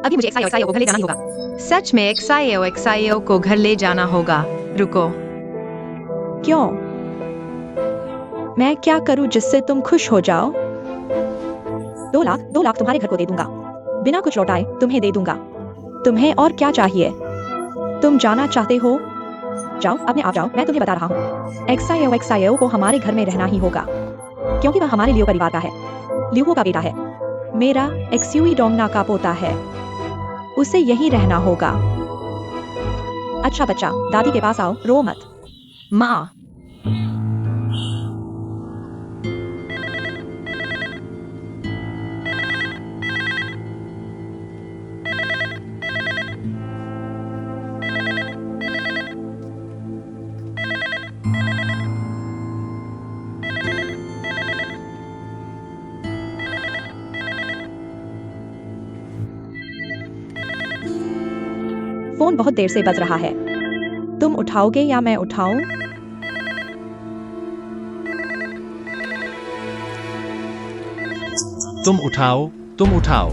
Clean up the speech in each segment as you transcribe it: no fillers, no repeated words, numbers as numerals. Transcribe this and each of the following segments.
अभी मुझे एक्साइओ को घर ले जाना ही होगा। सच में एक्साइओ को घर ले जाना होगा। रुको। क्यों? मैं क्या करूं जिससे तुम खुश हो जाओ? 2 लाख तुम्हारे घर को दे दूंगा, बिना कुछ लौटाए तुम्हें दे दूंगा। तुम्हें और क्या चाहिए? तुम जाना चाहते हो? जाओ, अपने आप जाओ, मैं तुम्हें बता रहा हूँ। एक्साइओ को हमारे घर में रहना ही होगा, क्योंकि वह हमारे लियो परिवार का है, लियो का बेटा है, मेरा एक्सयूई डोमना का पोता है। उसे यहीं रहना होगा। अच्छा बच्चा, दादी के पास आओ, रो मत। माँ। फोन बहुत देर से बज रहा है, तुम उठाओगे या मैं उठाऊं? तुम उठाओ, तुम उठाओ।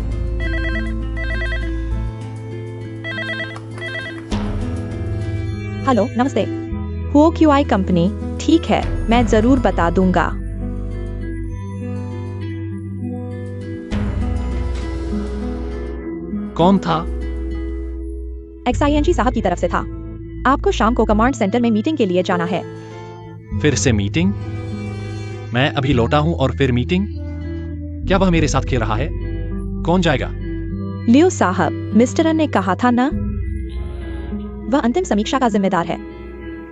हेलो, नमस्ते। हुओ क्यूआई कंपनी। ठीक है, मैं जरूर बता दूंगा। कौन था? एक्सआईएनजी साहब की तरफ से था। आपको शाम को कमांड सेंटर में मीटिंग के लिए जाना है। फिर से मीटिंग? मैं अभी लौटा हूं और फिर मीटिंग? क्या वह मेरे साथ खेल रहा है? कौन जाएगा? लियो साहब, मिस्टर अन ने कहा था ना, वह अंतिम समीक्षा का जिम्मेदार है,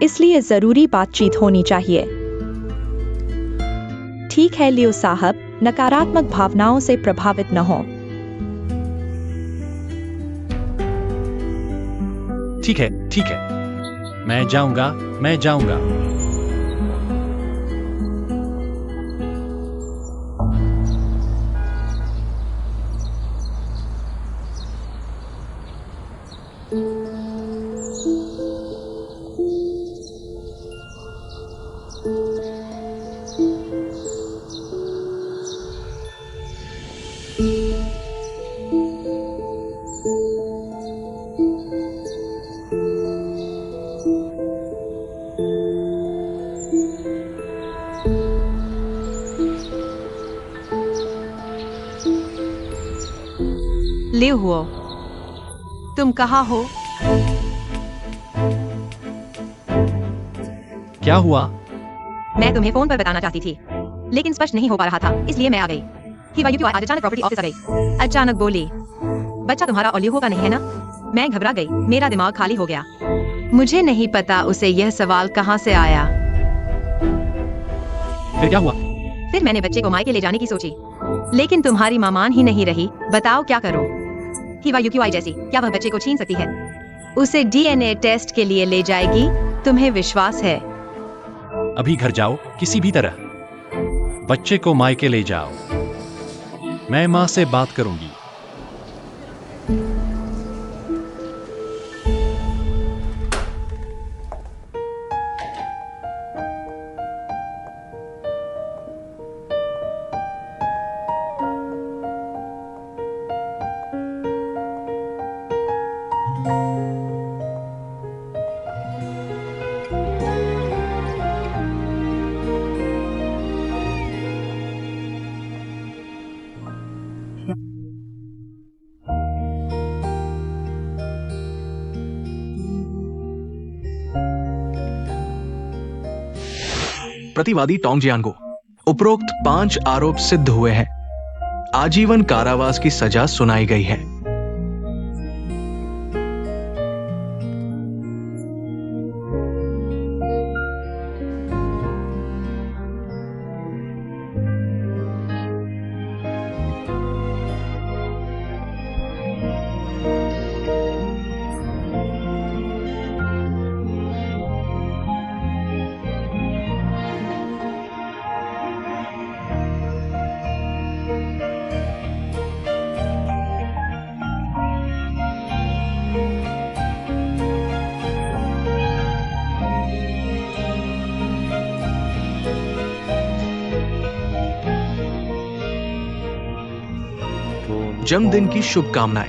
इसलिए जरूरी बातचीत होनी चाहिए। ठीक है लियो साहब, नकारात्मक भावनाओं से प्रभावित न हो। ठीक है, ठीक है। मैं जाऊंगा, मैं जाऊंगा। लियो हुओ, तुम कहाँ हो? क्या हुआ? मैं तुम्हें फोन पर बताना चाहती थी, लेकिन स्पष्ट नहीं हो पा रहा था, इसलिए मैं आ गई। हिवायुकी आज अचानक प्रॉपर्टी ऑफिस आ गई। अचानक बोली, बच्चा तुम्हारा और लियो का नहीं है ना? मैं घबरा गई, मेरा दिमाग खाली हो गया। मुझे नहीं पता उसे यह सवाल कहाँ से आया। फिर क्या हुआ? फिर मैंने बच्चे को मायके ले जाने की सोची, लेकिन तुम्हारी माँ मान ही नहीं रही। बताओ क्या करूं? हिवायुकी जैसी, क्या वह बच्चे को छीन सकती है? उसे डीएनए टेस्ट के लिए ले जाएगी। तुम्हें विश्वास है? अभी घर जाओ, किसी भी तरह बच्चे को मायके ले जाओ। मैं माँ से बात करूंगी। प्रतिवादी टोंग जियान को उपरोक्त 5 आरोप सिद्ध हुए हैं। आजीवन कारावास की सजा सुनाई गई है। जन्मदिन की शुभकामनाएं।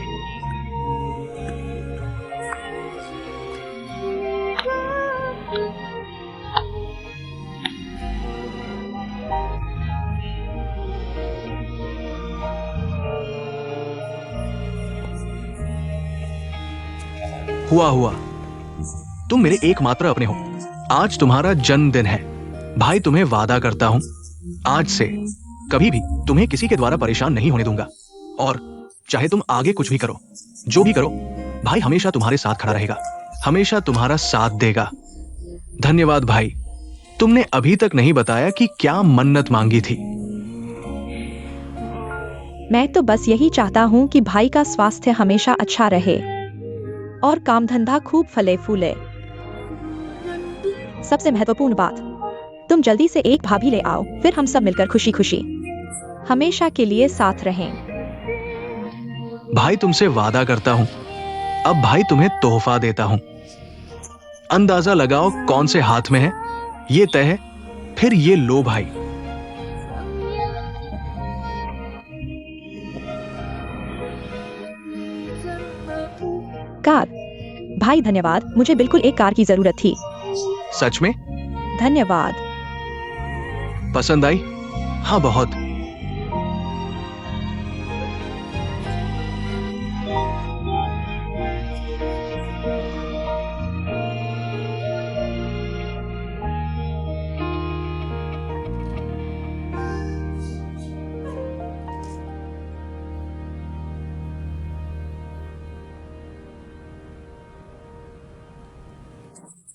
हुआ। तुम मेरे एकमात्र अपने हो। आज तुम्हारा जन्मदिन है भाई। तुम्हें वादा करता हूं, आज से कभी भी तुम्हें किसी के द्वारा परेशान नहीं होने दूंगा। और चाहे तुम आगे कुछ भी करो, जो भी करो, भाई हमेशा तुम्हारे साथ खड़ा रहेगा, हमेशा तुम्हारा साथ देगा। धन्यवाद भाई। तुमने अभी तक नहीं बताया कि क्या मन्नत मांगी थी। मैं तो बस यही चाहता हूँ कि भाई का स्वास्थ्य हमेशा अच्छा रहे और काम धंधा खूब फले फूले। सबसे महत्वपूर्ण बात, तुम जल्दी से एक भाभी ले आओ, फिर हम सब मिलकर खुशी खुशी हमेशा के लिए साथ रहें। भाई तुमसे वादा करता हूं, अब भाई तुम्हें तोहफा देता हूं। अंदाजा लगाओ कौन से हाथ में है, ये तय है। फिर ये लो भाई। कार। भाई धन्यवाद, मुझे बिल्कुल एक कार की जरूरत थी। सच में? धन्यवाद। पसंद आई? हाँ बहुत।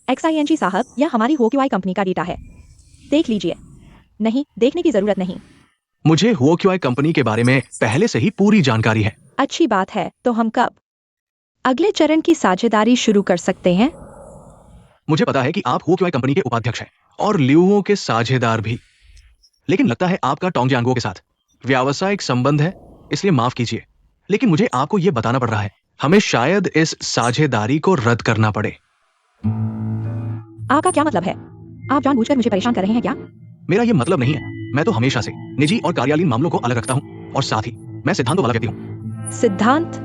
XING साहब, यह हमारी HOQI कंपनी का डेटा है, देख लीजिए। नहीं, देखने की जरूरत नहीं। मुझे HOQI कंपनी के बारे में पहले से ही पूरी जानकारी है। अच्छी बात है, तो हम कब अगले चरण की साझेदारी शुरू कर सकते हैं? मुझे पता है कि आप HOQI कंपनी के उपाध्यक्ष हैं और लियुओं के साझेदार भी, लेकिन लगता है आपका टोंग जियांगो के साथ व्यावसायिक संबंध है, इसलिए माफ कीजिए, लेकिन मुझे आपको यह बताना पड़ रहा है। हमें शायद इस साझेदारी को रद्द करना पड़े। आपका क्या मतलब है? आप जानबूझकर मुझे परेशान कर रहे हैं क्या? मेरा यह मतलब नहीं है। मैं तो हमेशा से निजी और कार्यालयीन मामलों को अलग रखता हूं, और साथ ही मैं सिद्धांतों वाला व्यक्ति हूं। सिद्धांत?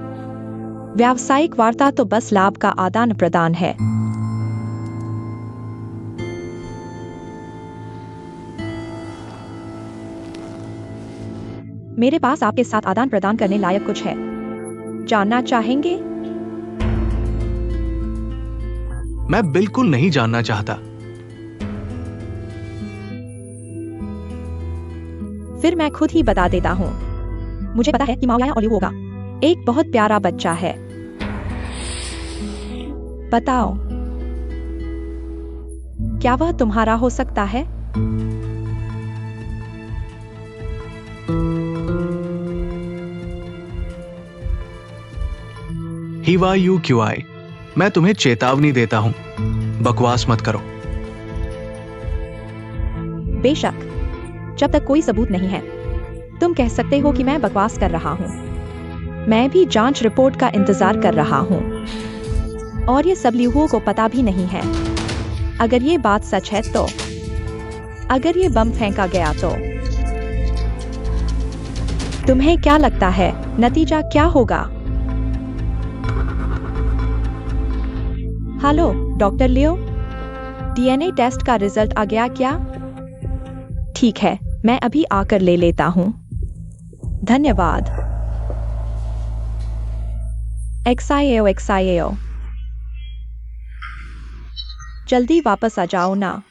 व्यावसायिक वार्ता तो बस लाभ का आदान प्रदान है। मेरे पास आपके साथ आदान प्रदान करने लायक कुछ है। जानना चाहेंगे? मैं बिल्कुल नहीं जानना चाहता। फिर मैं खुद ही बता देता हूँ। मुझे पता है कि माओयाया ओलिव होगा एक बहुत प्यारा बच्चा है। बताओ, क्या वह तुम्हारा हो सकता है? HIVA-UQI, मैं तुम्हें चेतावनी देता हूं, बकवास मत करो। बेशक, जब तक कोई सबूत नहीं है, तुम कह सकते हो कि मैं बकवास कर रहा हूँ। मैं भी जांच रिपोर्ट का इंतजार कर रहा हूँ, और ये सब लियुओं को पता भी नहीं है। अगर ये बात सच है तो, अगर ये बम फेंका गया तो, तुम्हें क्या लगता है नतीजा क्या होगा? हेलो डॉक्टर लियो, डीएनए टेस्ट का रिजल्ट आ गया क्या? ठीक है, मैं अभी आकर ले लेता हूं। धन्यवाद। XIAO, जल्दी वापस आ जाओ ना,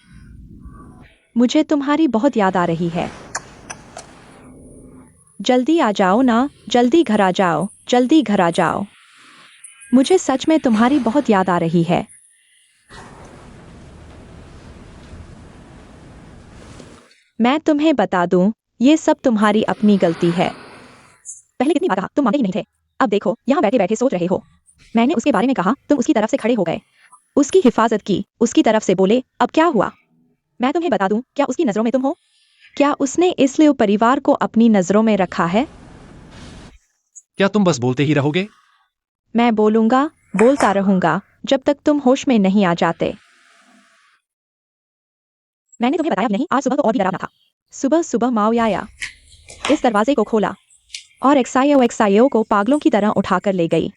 मुझे तुम्हारी बहुत याद आ रही है। जल्दी आ जाओ ना, जल्दी घर आ जाओ, जल्दी घर आ जाओ, मुझे सच में तुम्हारी बहुत याद आ रही है। मैं तुम्हें बता दूं, ये सब तुम्हारी अपनी गलती है। पहले कितनी बार कहा, तुम मानते ही नहीं थे। अब देखो, यहाँ बैठे बैठे सोच रहे हो। मैंने उसके बारे में कहा, तुम उसकी तरफ से खड़े हो गए, उसकी हिफाजत की, उसकी तरफ से बोले। अब क्या हुआ? मैं तुम्हें बता दूं, क्या उसकी नजरों में तुम हो? क्या उसने इसलिए परिवार को अपनी नजरों में रखा है? क्या तुम बस बोलते ही रहोगे? मैं बोलूंगा, बोलता रहूंगा, जब तक तुम होश में नहीं आ जाते। मैंने तुम्हें बताया नहीं, आज सुबह तो और भी डरावना था। सुबह सुबह माओयाया इस दरवाजे को खोला और XIAO को पागलों की तरह उठाकर ले गई।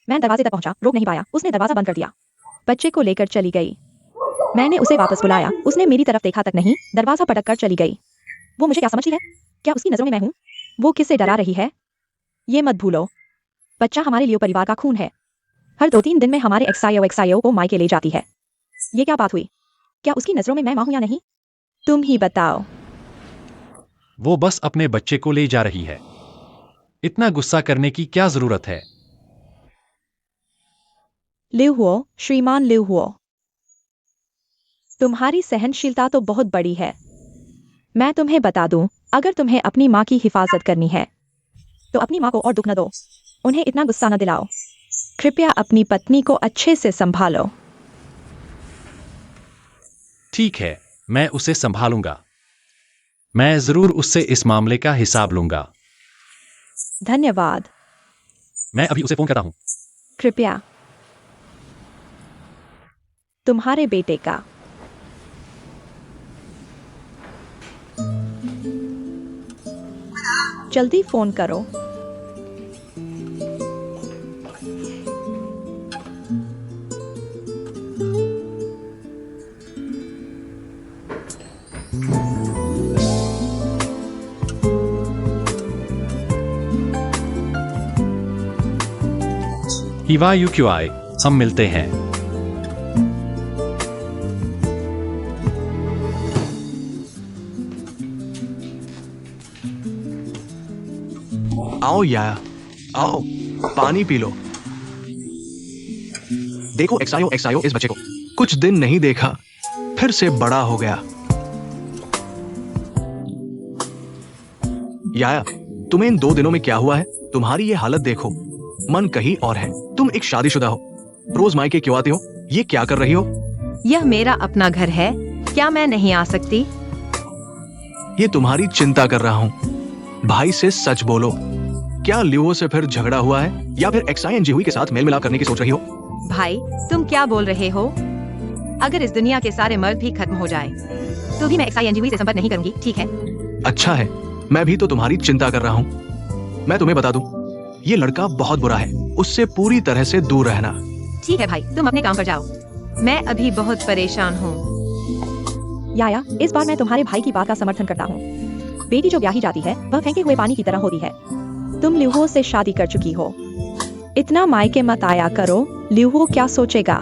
मैं दरवाजे तक पहुंचा, रोक नहीं पाया, उसने दरवाजा बंद कर दिया, बच्चे को लेकर चली गई। मैंने उसे वापस बुलाया, उसने मेरी तरफ देखा तक नहीं, दरवाजा पटक कर चली गई। वो मुझे क्या समझती है? क्या उसकी नजरों में मैं हूं? वो किससे डरा रही है? ये मत भूलो, बच्चा हमारे लिए परिवार का खून है। हर 2-3 दिन में हमारे XIO को मायके ले जाती है। ये क्या बात हुई? क्या उसकी नजरों में मैं मां हूं या नहीं? तुम ही बताओ। वो बस अपने बच्चे को ले जा रही है। इतना गुस्सा करने की क्या जरूरत है? लिव हुओ, श्रीमान लिव हुओ, तुम्हारी सहनशीलता तो बहुत बड़ी है। मैं तुम्हें बता दूं, अगर तुम्हें अपनी माँ की हिफाजत करनी है तो अपनी माँ को और दुख न दो। उन्हें इतना गुस्सा न दिलाओ। कृपया अपनी पत्नी को अच्छे से संभालो। ठीक है, मैं उसे संभालूंगा। मैं जरूर उससे इस मामले का हिसाब लूंगा। धन्यवाद। मैं अभी उसे फोन करता हूं। कृपया। तुम्हारे बेटे का। जल्दी फोन करो। हिवा यूक्यूआई, हम मिलते हैं। आओ याया, आओ, पानी पी लो। देखो एक्सायो इस बच्चे को कुछ दिन नहीं देखा, फिर से बड़ा हो गया। याया, तुम्हें इन 2 दिनों में क्या हुआ है? तुम्हारी ये हालत देखो, मन कहीं और है। तुम एक शादीशुदा हो, रोज मायके क्यों आते हो? ये क्या कर रही हो? यह मेरा अपना घर है, क्या मैं नहीं आ सकती? ये तुम्हारी चिंता कर रहा हूँ। भाई से सच बोलो, क्या लियो से फिर झगड़ा हुआ है या फिर XING के साथ मेल मिलाप करने की सोच रही हो? भाई, तुम क्या बोल रहे हो? अगर इस दुनिया के सारे मर्द भी खत्म हो जाए तो भी मैं XING से संपर्क नहीं करूंगी, ठीक है? अच्छा है, मैं भी तो तुम्हारी चिंता कर रहा हूँ। मैं तुम्हें बता दूं, ये लड़का बहुत बुरा है, उससे पूरी तरह से दूर रहना। ठीक है भाई, तुम अपने काम पर जाओ। मैं अभी बहुत परेशान हूँ। याया, इस बार मैं तुम्हारे भाई की बात का समर्थन करता हूँ। बेटी जो ब्याही जाती है वह फेंके हुए पानी की तरह होती है। तुम लिहो से शादी कर चुकी हो, इतना मायके मत आया करो। लिहो क्या सोचेगा?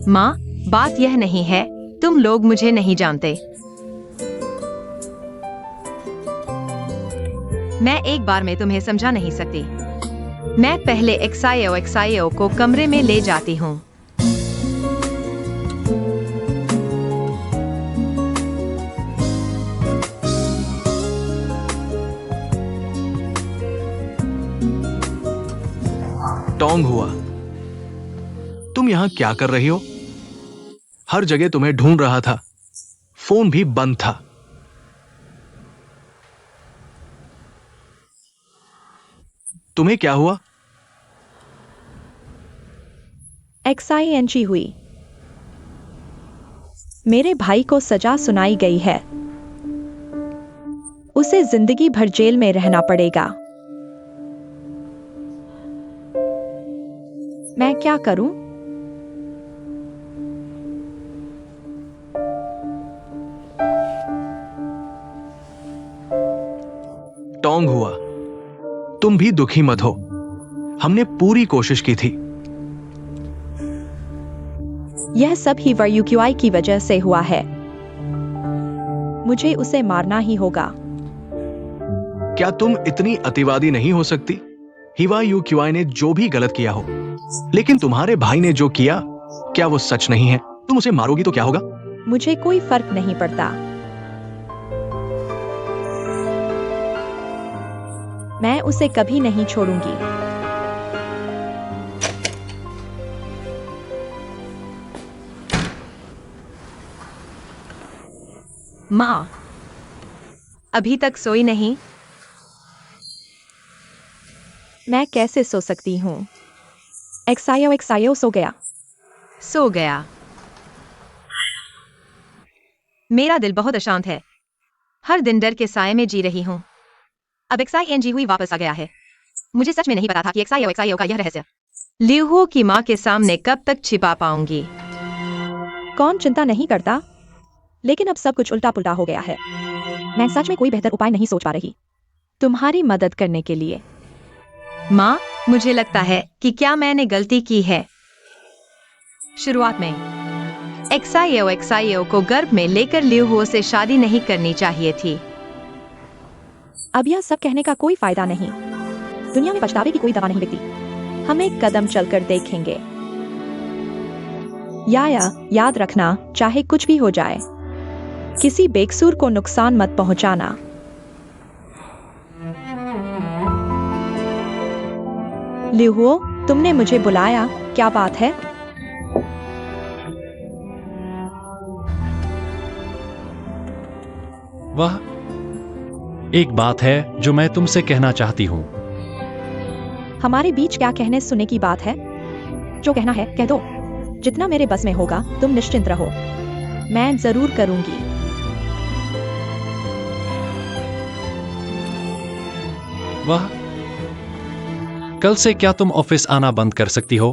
माँ, बात यह नहीं है, तुम लोग मुझे नहीं जानते। मैं एक बार में तुम्हें समझा नहीं सकती। मैं पहले XIO को कमरे में ले जाती हूँ। टोंग हुआ, तुम यहाँ क्या कर रही हो? हर जगह तुम्हें ढूंढ रहा था, फोन भी बंद था। तुम्हें क्या हुआ? XING हुई। मेरे भाई को सजा सुनाई गई है, उसे जिंदगी भर जेल में रहना पड़ेगा। मैं क्या करूं? टोंग हुआ, तुम भी दुखी मत हो, हमने पूरी कोशिश की थी। यह सब ही VUQI की वजह से हुआ है। मुझे उसे मारना ही होगा। क्या तुम इतनी अतिवादी नहीं हो सकती? हिवा यूक्यूआई ने जो भी गलत किया हो, लेकिन तुम्हारे भाई ने जो किया, क्या वो सच नहीं है? तुम उसे मारोगी तो क्या होगा? मुझे कोई फर्क नहीं पड़ता। मैं उसे कभी नहीं छोड़ूंगी। माँ, अभी तक सोई नहीं? मैं कैसे सो सकती हूँ? XIO सो गया। सो गया। मेरा दिल बहुत अशांत है। हर दिन डर के साए में जी रही हूँ। अब XING हुई वापस आ गया है। मुझे सच में नहीं पता था कि XIO का यह रहस्य लिहो की माँ के सामने कब तक छिपा पाऊंगी। कौन चिंता नहीं करता? लेकिन अब सब कुछ उल्टा पुल्टा हो गया है। मैं सच में कोई बेहतर उपाय नहीं सोच पा रही तुम्हारी मदद करने के लिए। माँ, मुझे लगता है कि क्या मैंने गलती की है। शुरुआत में एक्साइओ को गर्भ में लेकर लियू हुओ से शादी नहीं करनी चाहिए थी। अब यह सब कहने का कोई फायदा नहीं। दुनिया में पछतावे की कोई दवा नहीं बिकती। हम एक कदम चलकर देखेंगे। याद रखना, चाहे कुछ भी हो जाए, किसी बेकसूर को नुकसान मत पहुंचाना। लियू हुओ, तुमने मुझे बुलाया, क्या बात है? वह एक बात है जो मैं तुमसे कहना चाहती हूँ। हमारे बीच क्या कहने सुनने की बात है? जो कहना है कह दो। जितना मेरे बस में होगा तुम निश्चिंत रहो, मैं जरूर करूंगी। वह कल से क्या तुम ऑफिस आना बंद कर सकती हो?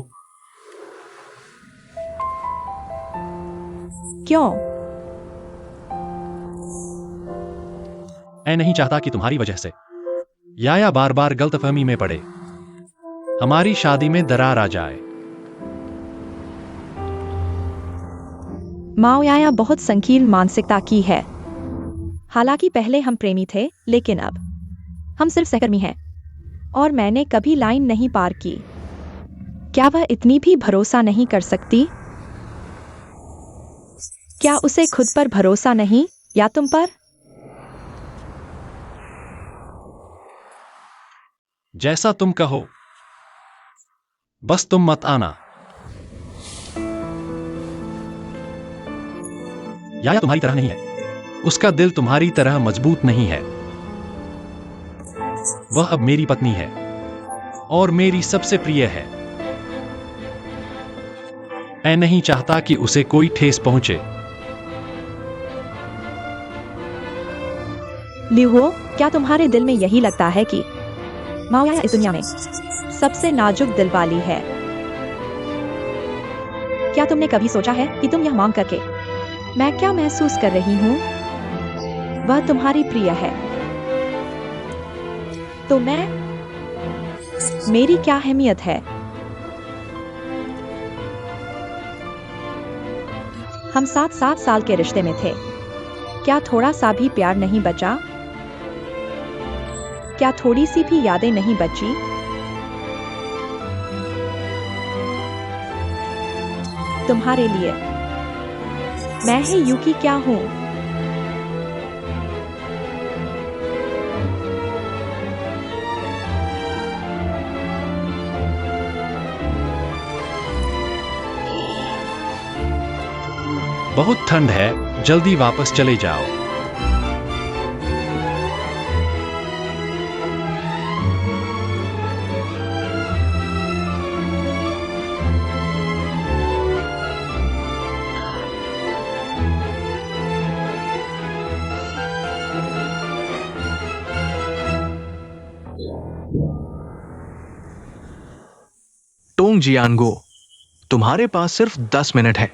क्यों? मैं नहीं चाहता कि तुम्हारी वजह से याया बार बार गलतफहमी में पड़े, हमारी शादी में दरार आ जाए। माओ याया बहुत संकीर्ण मानसिकता की है। हालांकि पहले हम प्रेमी थे, लेकिन अब हम सिर्फ सहकर्मी हैं। और मैंने कभी लाइन नहीं पार की। क्या वह इतनी भी भरोसा नहीं कर सकती? क्या उसे खुद पर भरोसा नहीं, या तुम पर? जैसा तुम कहो, बस तुम मत आना। याया तुम्हारी तरह नहीं है। उसका दिल तुम्हारी तरह मजबूत नहीं है। वह अब मेरी पत्नी है और मेरी सबसे प्रिय है। मैं नहीं चाहता कि उसे कोई ठेस पहुंचे। लियू हुओ, क्या तुम्हारे दिल में यही लगता है कि माओ याया इस दुनिया में सबसे नाजुक दिल वाली है? क्या तुमने कभी सोचा है कि तुम यह मांग करके मैं क्या महसूस कर रही हूं? वह तुम्हारी प्रिय है, तो मेरी क्या अहमियत है? हम 7 साल के रिश्ते में थे। क्या थोड़ा सा भी प्यार नहीं बचा? क्या थोड़ी सी भी यादें नहीं बची? तुम्हारे लिए मैं ही यूकी क्या हूं? बहुत ठंड है, जल्दी वापस चले जाओ। टोंग जियानगो, तुम्हारे पास सिर्फ 10 मिनट है।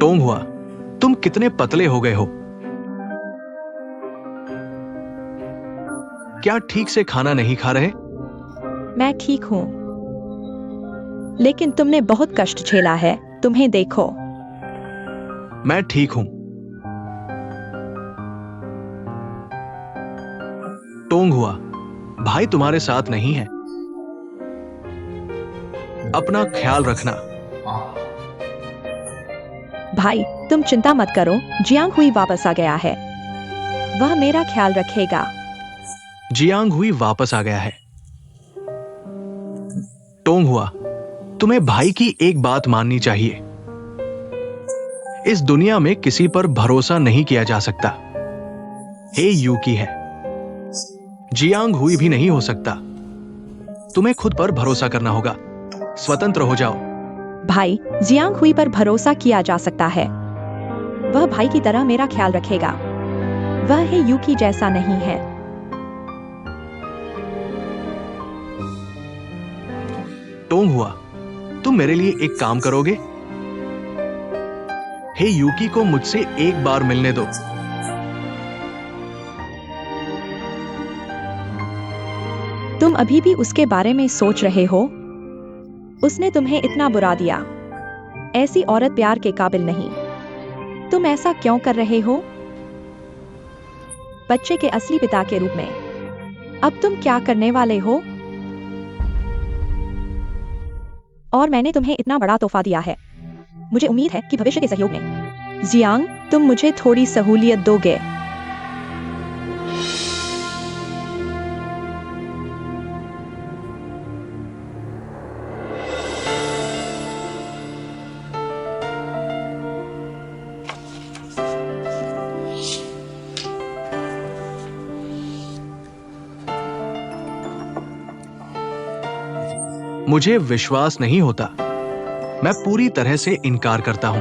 टोंग हुआ, तुम कितने पतले हो गए हो। क्या ठीक से खाना नहीं खा रहे? मैं ठीक हूं, लेकिन तुमने बहुत कष्ट झेला है। तुम्हें देखो। मैं ठीक हूं। टोंग हुआ, भाई तुम्हारे साथ नहीं है। अपना ख्याल रखना। भाई, तुम चिंता मत करो, जियांग हुई वापस आ गया है। वह मेरा ख्याल रखेगा। जियांग हुई वापस आ गया है। टोंग हुआ, तुम्हें भाई की एक बात माननी चाहिए। इस दुनिया में किसी पर भरोसा नहीं किया जा सकता। हे यूकी है, जियांग हुई भी नहीं हो सकता। तुम्हें खुद पर भरोसा करना होगा। स्वतंत्र हो जाओ। भाई जियांग हुई पर भरोसा किया जा सकता है। वह भाई की तरह मेरा ख्याल रखेगा। वह है यूकी जैसा नहीं है। टोंग हुआ, तुम मेरे लिए एक काम करोगे? हे यूकी को मुझसे एक बार मिलने दो। तुम अभी भी उसके बारे में सोच रहे हो? उसने तुम्हें इतना बुरा दिया। ऐसी औरत प्यार के काबिल नहीं। तुम ऐसा क्यों कर रहे हो? बच्चे के असली पिता के रूप में अब तुम क्या करने वाले हो? और मैंने तुम्हें इतना बड़ा तोहफा दिया है। मुझे उम्मीद है कि भविष्य के सहयोग में जियांग तुम मुझे थोड़ी सहूलियत दोगे। मुझे विश्वास नहीं होता। मैं पूरी तरह से इनकार करता हूं।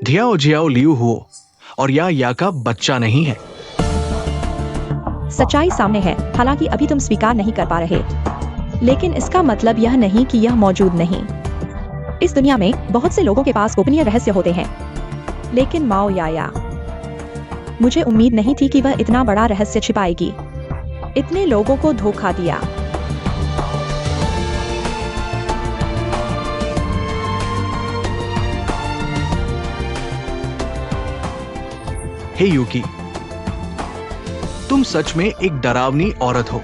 धियाओ जियाओ लियू हुओ और या का बच्चा नहीं है। सच्चाई सामने है, हालांकि अभी तुम स्वीकार नहीं कर पा रहे, लेकिन इसका मतलब यह नहीं कि यह मौजूद नहीं। इस दुनिया में बहुत से लोगों के पास गोपनीय रहस्य होते हैं, लेकिन माओ या मुझे उम्मीद नहीं थी कि वह इतना बड़ा रहस्य छिपाएगी। इतने लोगों को धोखा दिया। हे यूकी, तुम सच में एक डरावनी औरत हो।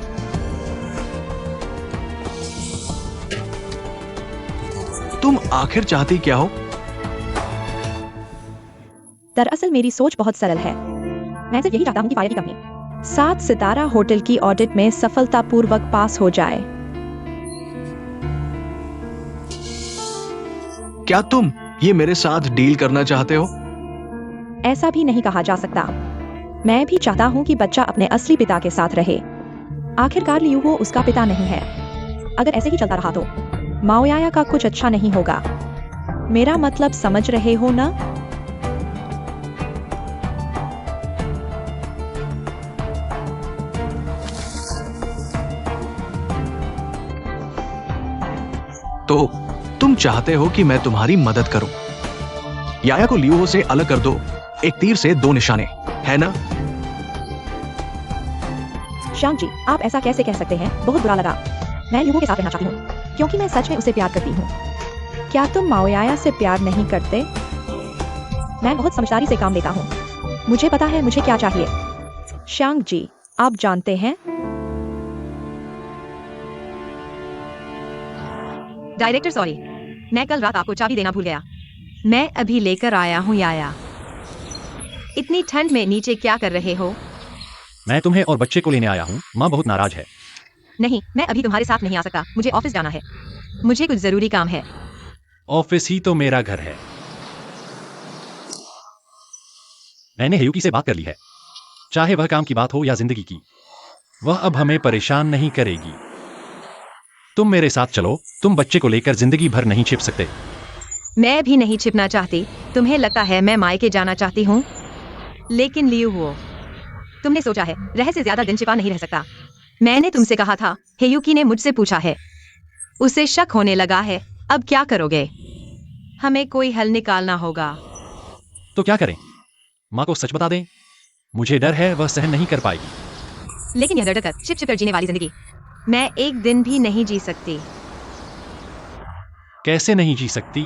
तुम आखिर चाहती क्या हो? दरअसल मेरी सोच बहुत सरल है। मैं सिर्फ यही चाहता हूं कि फायर की कंपनी 7 सितारा होटल की ऑडिट में सफलतापूर्वक पास हो जाए। क्या तुम ये मेरे साथ डील करना चाहते हो? ऐसा भी नहीं कहा जा सकता। मैं भी चाहता हूं कि बच्चा अपने असली पिता के साथ रहे। आखिरकार लियू वो उसका पिता नहीं है। अगर ऐसे ही चलता रहा तो माओयाया का कुछ अच्छा नहीं होगा। मेरा मतलब समझ रहे हो ना? तो तुम चाहते हो कि मैं तुम्हारी मदद करूं? याया को लियू से अलग कर दो। एक तीर से 2 निशाने, है ना? श्याम जी, आप ऐसा कैसे कह सकते हैं? बहुत बुरा लगा। मैं यूगो के साथ रहना चाहती हूँ क्योंकि मैं सच में उसे प्यार करती हूँ। क्या तुम माओयाया से प्यार नहीं करते? मैं बहुत समझदारी से काम लेता हूँ। मुझे पता है मुझे क्या चाहिए। श्यांग जी, आप जानते हैं डायरेक्टर सॉरी, मैं कल रात आपको चाबी देना भूल गया। मैं अभी लेकर आया हूँ याया। इतनी ठंड में नीचे क्या कर रहे हो? मैं तुम्हें और बच्चे को लेने आया हूँ। माँ बहुत नाराज है। नहीं, मैं अभी तुम्हारे साथ नहीं आ सकता। मुझे ऑफिस जाना है। मुझे कुछ जरूरी काम है। ऑफिस ही तो मेरा घर है। मैंने हेयुकी से बात कर ली है। चाहे वह काम की बात हो या जिंदगी की, वह अब हमें परेशान नहीं करेगी। तुम मेरे साथ चलो। तुम बच्चे को लेकर जिंदगी भर नहीं छिप सकते। मैं भी नहीं छिपना चाहती। तुम्हें लगता है मैं मायके जाना चाहती हूँ, लेकिन लियू हुओ, तुमने सोचा है रहस्य ज्यादा दिन छिपा नहीं रह सकता। मैंने तुमसे कहा था। हेयुकी ने मुझसे पूछा है। उसे शक होने लगा है। अब क्या करोगे? हमें कोई हल निकालना होगा। तो क्या करें? माँ को सच बता दें? मुझे डर है वह सहन नहीं कर पाएगी। लेकिन यह डर कर छिप छिप कर जीने वाली जिंदगी मैं एक दिन भी नहीं जी सकती। कैसे नहीं जी सकती?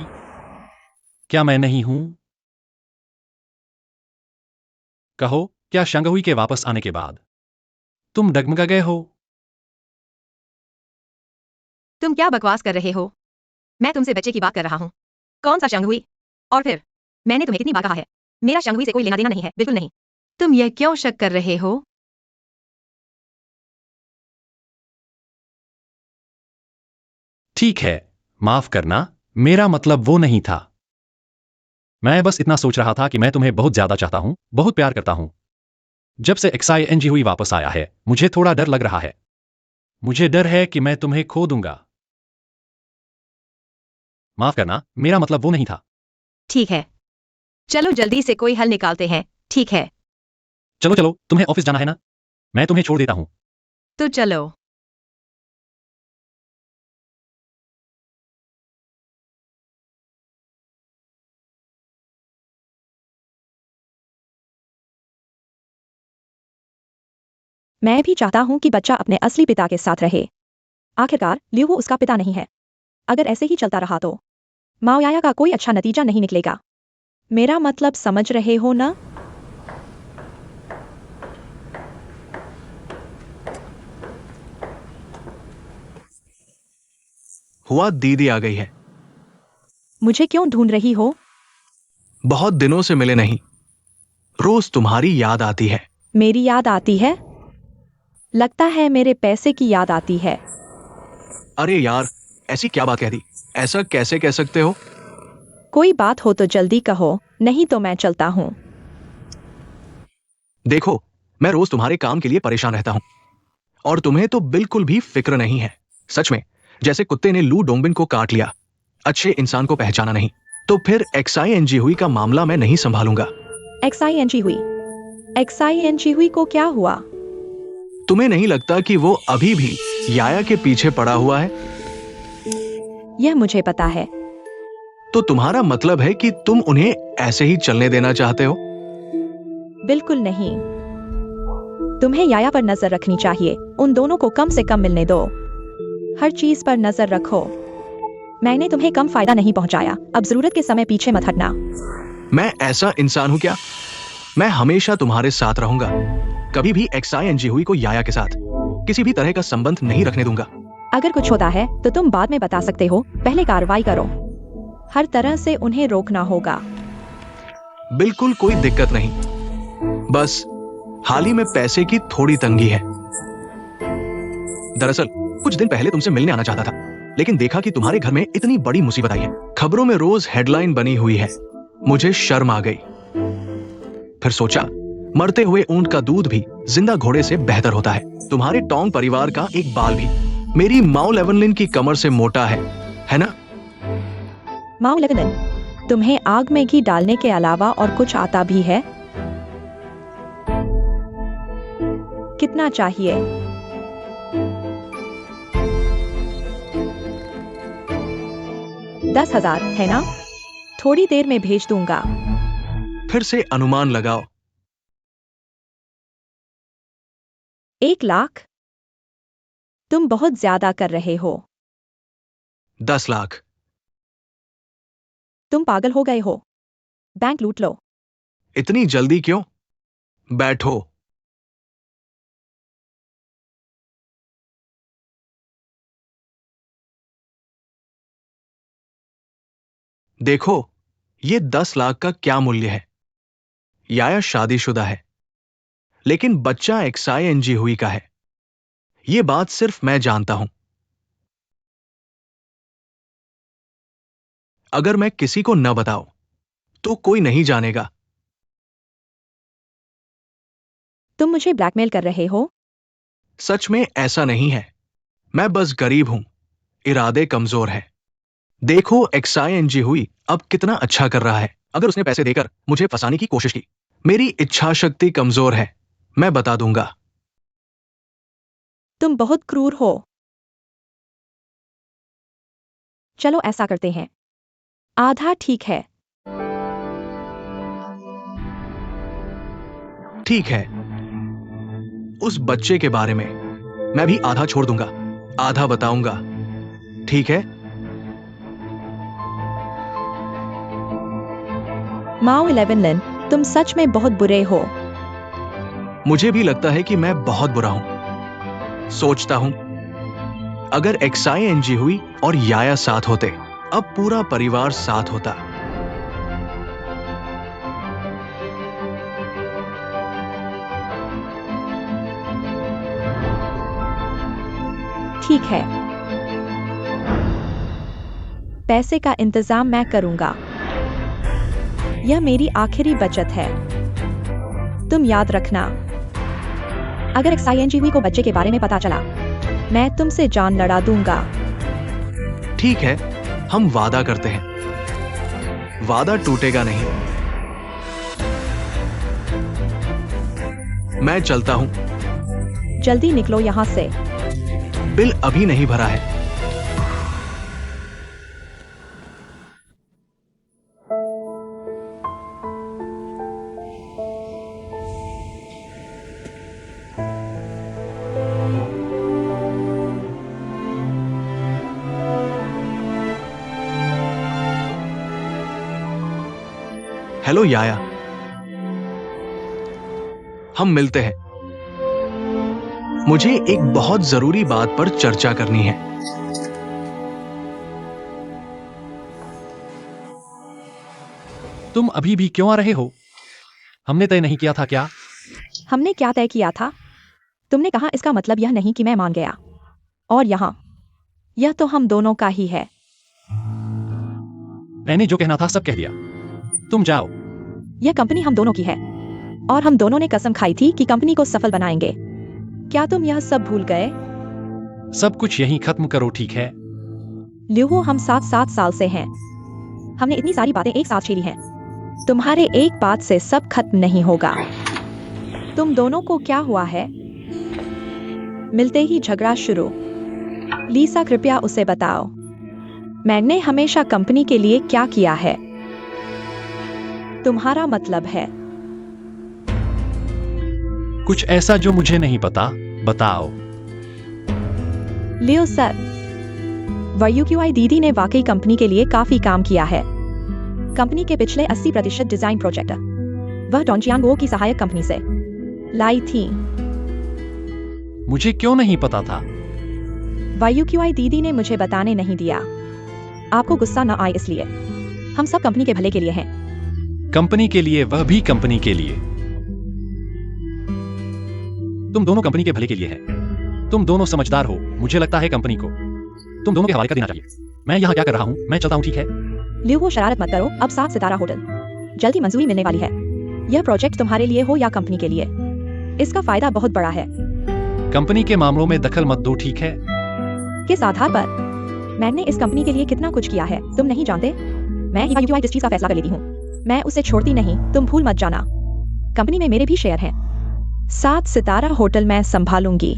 क्या मैं नहीं हूं? कहो, क्या शंगहुई के वापस आने के बाद तुम डगमगा गए हो? तुम क्या बकवास कर रहे हो? मैं तुमसे बच्चे की बात कर रहा हूँ। कौन सा शंगहुई? और फिर मैंने तुम्हें कितनी बार कहा है, मेरा शंगहुई से कोई लेना देना नहीं है, बिल्कुल नहीं। तुम यह क्यों शक कर रहे हो? ठीक है, माफ करना, मेरा मतलब वो नहीं था। मैं बस इतना सोच रहा था कि मैं तुम्हें बहुत ज्यादा चाहता हूं, बहुत प्यार करता हूं। जब से XING हुई वापस आया है, मुझे थोड़ा डर लग रहा है। मुझे डर है कि मैं तुम्हें खो दूंगा। माफ करना, मेरा मतलब वो नहीं था। ठीक है, चलो जल्दी से कोई हल निकालते हैं। ठीक है, चलो चलो, तुम्हें ऑफिस जाना है ना? मैं तुम्हें छोड़ देता हूँ। तो चलो। मैं भी चाहता हूँ कि बच्चा अपने असली पिता के साथ रहे। आखिरकार लियो वो उसका पिता नहीं है। अगर ऐसे ही चलता रहा तो माओयाया का कोई अच्छा नतीजा नहीं निकलेगा। मेरा मतलब समझ रहे हो ना? हुआ दीदी आ गई है। मुझे क्यों ढूंढ रही हो? बहुत दिनों से मिले नहीं। रोज तुम्हारी याद आती है। मेरी याद आती है? लगता है मेरे पैसे की याद आती है। अरे यार, ऐसी क्या बात कह दी? ऐसा कैसे कह सकते हो? कोई बात हो तो जल्दी कहो, नहीं तो मैं चलता हूँ। देखो, मैं रोज तुम्हारे काम के लिए परेशान रहता हूं और तुम्हें तो बिल्कुल भी फिक्र नहीं है। सच में, जैसे कुत्ते ने लू डोंगबिन को काट लिया, अच्छे इंसान को पहचाना नहीं, तो फिर एक्सआईएनजी हुई का मामला मैं नहीं संभालूंगा। एक्सआईएनजी हुई? एक्सआईएनजी हुई को क्या हुआ? तुम्हें नहीं लगता कि वो अभी भी याया के पीछे पड़ा हुआ है? यह मुझे पता है। तो तुम्हारा मतलब है कि तुम उन्हें ऐसे ही चलने देना चाहते हो? बिल्कुल नहीं। तुम्हें याया पर नजर रखनी चाहिए। उन दोनों को कम से कम मिलने दो। हर चीज पर नजर रखो। मैंने तुम्हें कम फायदा नहीं पहुंचाया, अब जरूरत के समय पीछे मत हटना। मैं ऐसा इंसान हूं क्या? मैं हमेशा तुम्हारे साथ रहूंगा। कभी भी एक्सआईएनजी हुई को याया के साथ किसी भी तरह का संबंध नहीं रखने दूंगा। अगर कुछ होता है तो तुम बाद में बता सकते हो, पहले कार्रवाई करो। हर तरह से उन्हें रोकना होगा। बिल्कुल कोई दिक्कत नहीं, बस हाल ही में पैसे की थोड़ी तंगी है। दरअसल कुछ दिन पहले तुमसे मिलने आना चाहता था, लेकिन देखा कि तुम्हारे घर में इतनी बड़ी मुसीबत आई है। खबरों में रोज हेडलाइन बनी हुई है। मुझे शर्म आ गई। फिर सोचा, मरते हुए ऊंट का दूध भी जिंदा घोड़े से बेहतर होता है। तुम्हारे टोंग परिवार का एक बाल भी मेरी माओ लेवनलिन की कमर से मोटा है ना? माओ लेवनलिन, तुम्हें आग में घी डालने के अलावा और कुछ आता भी है? कितना चाहिए? $10,000 है ना? थोड़ी देर में भेज दूंगा। फिर से अनुमान लगाओ। 1 लाख? तुम बहुत ज्यादा कर रहे हो। 10 लाख। तुम पागल हो गए हो। बैंक लूट लो। इतनी जल्दी क्यों? बैठो। देखो, ये 10 लाख का क्या मूल्य है। याया शादीशुदा है, लेकिन बच्चा एक्सआईएनजी हुई का है। ये बात सिर्फ मैं जानता हूं। अगर मैं किसी को न बताऊं तो कोई नहीं जानेगा। तुम मुझे ब्लैकमेल कर रहे हो? सच में ऐसा नहीं है। मैं बस गरीब हूं, इरादे कमजोर है। देखो, एक्सआईएनजी हुई अब कितना अच्छा कर रहा है। अगर उसने पैसे देकर मुझे फंसाने की कोशिश की, मेरी इच्छा शक्ति कमजोर है, मैं बता दूंगा। तुम बहुत क्रूर हो। चलो ऐसा करते हैं, आधा ठीक है। ठीक है, उस बच्चे के बारे में मैं भी आधा छोड़ दूंगा, आधा बताऊंगा। ठीक है? माओ लेवनलिन, तुम सच में बहुत बुरे हो। मुझे भी लगता है कि मैं बहुत बुरा हूं। सोचता हूं, अगर एक्सआईएनजी हुई और याया साथ होते, अब पूरा परिवार साथ होता। ठीक है, पैसे का इंतजाम मैं करूंगा। यह मेरी आखिरी बचत है। तुम याद रखना, अगर एक्सआईएनजी हुई को बच्चे के बारे में पता चला, मैं तुमसे जान लड़ा दूंगा। ठीक है, हम वादा करते हैं, वादा टूटेगा नहीं। मैं चलता हूं। जल्दी निकलो यहाँ से। बिल अभी नहीं भरा है। हेलो याया, हम मिलते हैं। मुझे एक बहुत जरूरी बात पर चर्चा करनी है। तुम अभी भी क्यों आ रहे हो? हमने तय नहीं किया था क्या? हमने क्या तय किया था? तुमने कहा इसका मतलब यह नहीं कि मैं मान गया। और यहाँ यह तो हम दोनों का ही है। मैंने जो कहना था सब कह दिया। तुम जाओ। यह कंपनी हम दोनों की है और हम दोनों ने कसम खाई थी कि कंपनी को सफल बनाएंगे। क्या तुम यह सब भूल गए? सब कुछ यहीं खत्म करो, ठीक है? ल्यूहो, हम 7 साल से हैं। हमने इतनी सारी बातें एक साथ छेड़ी हैं। तुम्हारे एक बात से सब खत्म नहीं होगा। तुम दोनों को क्या हुआ है? मिलते ही झगड़ा शुरू। लीसा, कृपया उसे बताओ, मैंने हमेशा कंपनी के लिए क्या किया है? तुम्हारा मतलब है? कुछ ऐसा जो मुझे नहीं पता, बताओ। लियो सर, वायुक्यूआई दीदी ने वाकई कंपनी के लिए काफी काम किया है। कंपनी के पिछले 80% डिजाइन प्रोजेक्ट वह डोंचियांगो की सहायक कंपनी से लाई थी। मुझे क्यों नहीं पता था? वायुक्यूआई दीदी ने मुझे बताने नहीं दिया। आपको गुस्सा न आए इसलिए। हम सब कंपनी के भले के लिए हैं। कंपनी के लिए, वह भी कंपनी के लिए। तुम दोनों कंपनी के भले के लिए हैं। तुम दोनों समझदार हो। मुझे लगता है कंपनी को तुम दोनों के हवाले कर देना चाहिए। मैं यहाँ क्या कर रहा हूँ? मैं चलता हूँ, ठीक है? ल्यूहो, शरारत मत करो। अब 7 सितारा होटल जल्दी मंजूरी मिलने वाली है। यह प्रोजेक्ट तुम्हारे लिए हो या कंपनी के लिए, इसका फायदा बहुत बड़ा है। कंपनी के मामलों में दखल मत दो, ठीक है? किस आधार पर? मैंने इस कंपनी के लिए कितना कुछ किया है तुम नहीं जानते। मैं ही वायुक्यूआई इस चीज का फैसला कर लेती हूँ। मैं उसे छोड़ती नहीं, तुम भूल मत जाना। कंपनी में मेरे भी शेयर हैं। 7 सितारा होटल मैं संभालूंगी।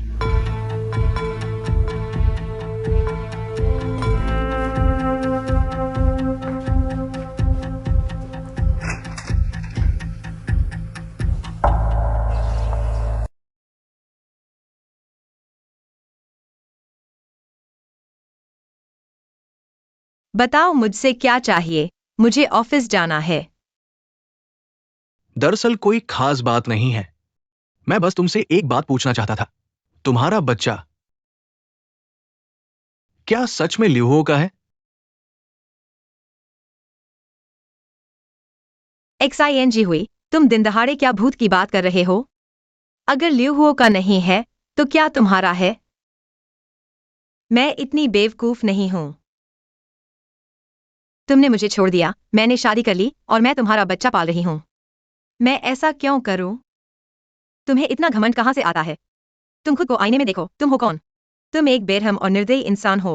बताओ मुझसे क्या चाहिए? मुझे ऑफिस जाना है। दरअसल कोई खास बात नहीं है। मैं बस तुमसे एक बात पूछना चाहता था। तुम्हारा बच्चा क्या सच में ल्यूहो का है? XING हुई, तुम दिन दहाड़े क्या भूत की बात कर रहे हो? अगर ल्यूहुओ का नहीं है तो क्या तुम्हारा है? मैं इतनी बेवकूफ नहीं हूं। तुमने मुझे छोड़ दिया, मैंने शादी कर ली और मैं तुम्हारा बच्चा पाल रही हूं। मैं ऐसा क्यों करूं? तुम्हें इतना घमंड कहां से आता है? तुम खुद को आईने में देखो, तुम हो कौन? तुम एक बेरहम और निर्दयी इंसान हो।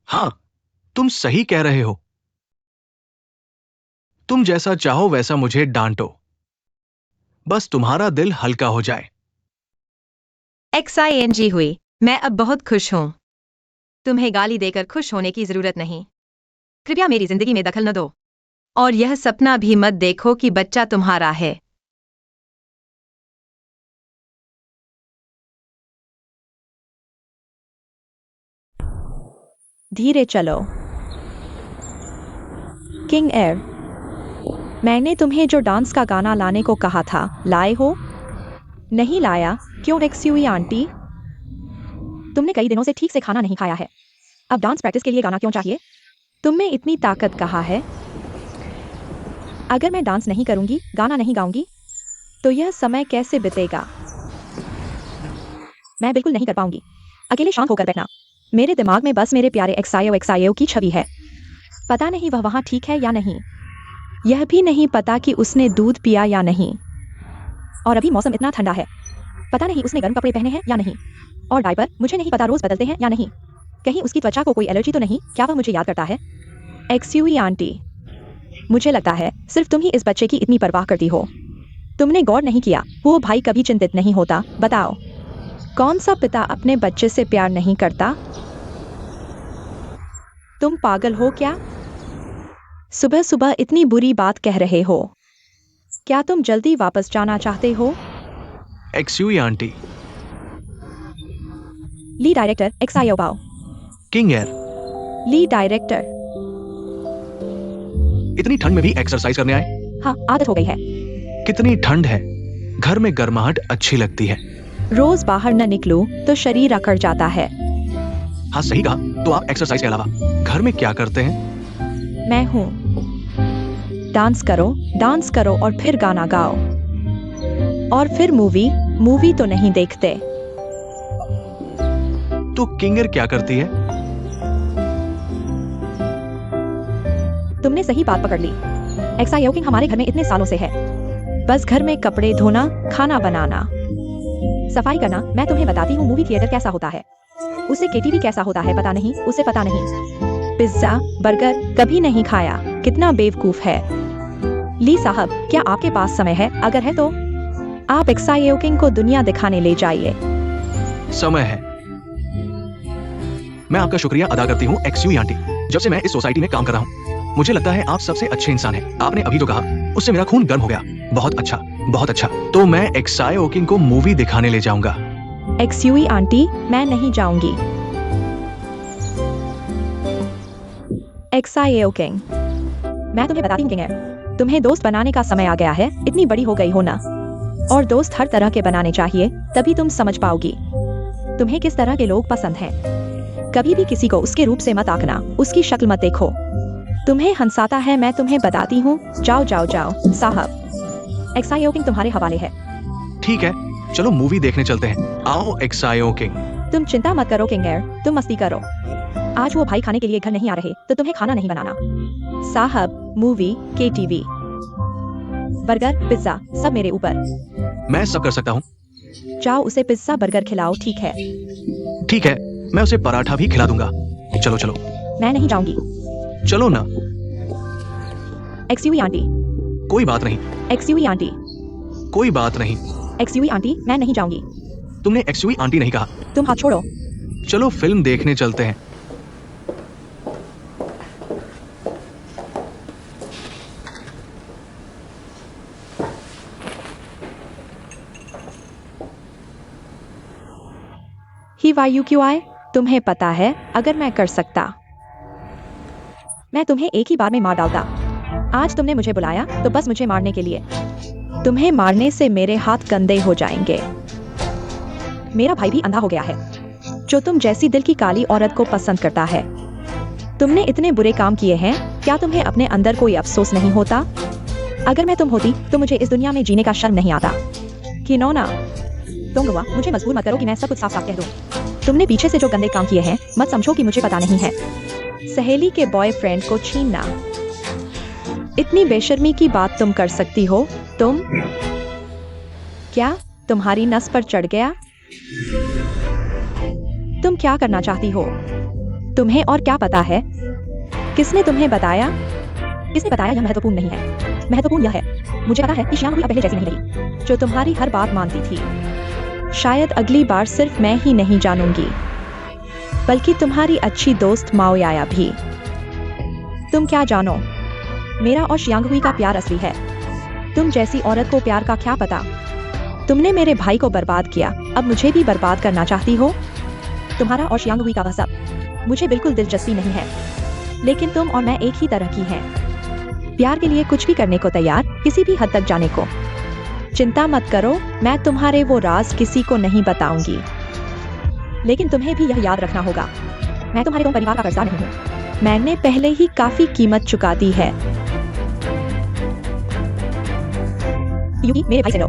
हाँ, तुम सही कह रहे हो। तुम जैसा चाहो वैसा मुझे डांटो, बस तुम्हारा दिल हल्का हो जाए। XING हुई, मैं अब बहुत खुश हूं। तुम्हें गाली देकर खुश होने की जरूरत नहीं। कृपया मेरी जिंदगी में दखल न दो और यह सपना भी मत देखो कि बच्चा तुम्हारा है। धीरे चलो। किंग एयर, मैंने तुम्हें जो डांस का गाना लाने को कहा था, लाए हो? नहीं लाया? क्यों एक्सयूई आंटी? तुमने कई दिनों से ठीक से खाना नहीं खाया है। अब डांस प्रैक्टिस के लिए गाना क्यों चाहिए? तुम में इतनी ताकत कहाँ है? अगर मैं डांस नहीं करूंगी, गाना नहीं गाऊंगी, तो यह समय कैसे बीतेगा? मैं बिल्कुल नहीं कर पाऊंगी। अकेले शांत होकर बैठना। मेरे दिमाग में बस मेरे प्यारे XIO की छवि है। पता नहीं वह वहां ठीक है या नहीं। यह भी नहीं पता कि उसने दूध पिया या नहीं। और अभी मौसम इतना ठंडा है, पता नहीं उसने गर्म कपड़े पहने हैं या नहीं। और डायपर मुझे नहीं पता रोज बदलते हैं या नहीं। कहीं उसकी त्वचा को कोई एलर्जी तो नहीं? क्या वह मुझे याद करता है? एक्सक्यूज आंटी, मुझे लगता है सिर्फ तुम ही इस बच्चे की इतनी परवाह करती हो। तुमने गौर नहीं किया वो भाई कभी चिंतित नहीं होता। बताओ, कौन सा पिता अपने बच्चे से प्यार नहीं करता? तुम पागल हो क्या? सुबह सुबह इतनी बुरी बात कह रहे हो। क्या तुम जल्दी वापस जाना चाहते हो? Excuse aunty. ली डायरेक्टर एक्सायो पाओ। किंग एयर, ली डायरेक्टर। इतनी ठंड में भी एक्सरसाइज करने आए? हाँ, आदत हो गई है। कितनी ठंड है, घर में गर्माहट अच्छी लगती है। रोज बाहर न निकलूं तो शरीर अकड़ जाता है। हाँ सही कहा। तो आप एक्सरसाइज के अलावा घर में क्या करते हैं? मैं हूँ, डांस करो और फिर गाना गाओ, और फिर मूवी तो नहीं देखते। तो किंगर क्या करती है? तुमने सही बात पकड़ ली। एक्सायो किंग हमारे घर में इतने सालों से है। बस घर में कपड़े धोना, खाना बनाना, सफाई करना। मैं तुम्हें बताती हूँ मूवी थिएटर कैसा होता है, उसे केटीवी कैसा होता है पता नहीं, उसे पता नहीं। पिज्जा बर्गर कभी नहीं खाया, कितना बेवकूफ है। ली साहब, क्या आपके पास समय है? अगर है तो आप एक्सायो किंग को दुनिया दिखाने ले जाइए। समय है। मैं आपका शुक्रिया अदा करती हूँ एक्सक्यूज आंटी। जब से मैं इस सोसाइटी में काम कर रहा हूँ, मुझे लगता है आप सबसे अच्छे इंसान हैं। आपने अभी जो कहा उससे मेरा खून गर्म हो गया। बहुत अच्छा, बहुत अच्छा। तो मैं एक्सायो किंग को मूवी दिखाने ले जाऊंगा। एक्सक्यूज आंटी, मैं नहीं जाऊंगी। एक्सायो किंग, मैं तुम्हें बताती हूँ किंग है, तुम्हें दोस्त बनाने का समय आ गया है। इतनी बड़ी हो गई हो ना, और दोस्त हर तरह के बनाने चाहिए, तभी तुम समझ पाओगी तुम्हें किस तरह के लोग पसंद हैं। कभी भी किसी को उसके रूप से मत आंकना, उसकी शक्ल मत देखो। तुम्हें हंसाता है, मैं तुम्हें बताती हूँ। जाओ जाओ जाओ साहब, एक्सायो किंग तुम्हारे हवाले है। ठीक है, चलो मूवी देखने चलते हैं। आओ एक्सायो किंग। तुम चिंता मत करो किंग एयर, तुम मस्ती करो। आज वो भाई खाने के लिए घर नहीं आ रहे, तो तुम्हें खाना नहीं बनाना। साहब, मूवी, केटीवी, बर्गर, पिज्जा सब मेरे ऊपर। मैं सब कर सकता हूँ। जाओ उसे पिज्जा बर्गर खिलाओ, ठीक है? ठीक है, मैं उसे पराठा भी खिला दूंगा। चलो चलो। मैं नहीं जाऊंगी। चलो ना। Excuse aunty. कोई बात नहीं। Excuse aunty. कोई बात नहीं। एक्सक्यूज आंटी, मैं नहीं जाऊंगी। तुमने एक्सक्यूज आंटी नहीं कहा। तुम हाथ छोड़ो। चलो फिल्म देखने चलते हैं। ही वायु क्यों आए? तुम्हें पता है, अगर मैं कर सकता, मैं तुम्हें एक ही बार में मार डालता। आज तुमने मुझे बुलाया तो बस मुझे मारने के लिए। तुम्हें मारने से मेरे हाथ गंदे हो जाएंगे। मेरा भाई भी अंधा हो गया है, जो तुम जैसी दिल की काली औरत को पसंद करता है। तुमने इतने बुरे काम किए हैं, क्या तुम्हें अपने अंदर कोई अफसोस नहीं होता? अगर मैं तुम होती तो मुझे इस दुनिया में जीने का शर्म नहीं आता। किनोना तुम हुआ, मुझे मजबूर मत करो कि मैं सब कुछ साफ साफ कह दूं। तुमने पीछे से जो गंदे काम किए हैं, मत समझो कि मुझे पता नहीं है। सहेली के बॉयफ्रेंड को छीनना, इतनी बेशर्मी की बात तुम कर सकती हो? तुम क्या तुम्हारी नस पर चढ़ गया? तुम क्या करना चाहती हो? तुम्हें और क्या पता है? किसने तुम्हें बताया? किसने बताया? यह महत्वपूर्ण नहीं है। महत्वपूर्ण यह है, मुझे पता है कि श्याम पहले जैसी नहीं रही, जो तुम्हारी हर बात मानती थी। शायद अगली बार सिर्फ मैं ही नहीं जानूंगी, बल्कि तुम्हारी अच्छी दोस्त माओयाया भी। तुम क्या जानो, मेरा और शियांगहुई का प्यार असली है। तुम जैसी औरत को प्यार का क्या पता? तुमने मेरे भाई को बर्बाद किया, अब मुझे भी बर्बाद करना चाहती हो? तुम्हारा और शियांगहुई का वह सब मुझे बिल्कुल दिलचस्पी नहीं है, लेकिन तुम और मैं एक ही तरह की हैं। प्यार के लिए कुछ भी करने को तैयार, किसी भी हद तक जाने को। चिंता मत करो, मैं तुम्हारे वो राज किसी को नहीं बताऊंगी। लेकिन तुम्हें भी यह याद रखना होगा, मैं तुम्हारे तुम परिवार का कर्जदार नहीं हूँ। मैंने पहले ही काफी कीमत चुका दी है। यूकी, मेरे भाई से लो।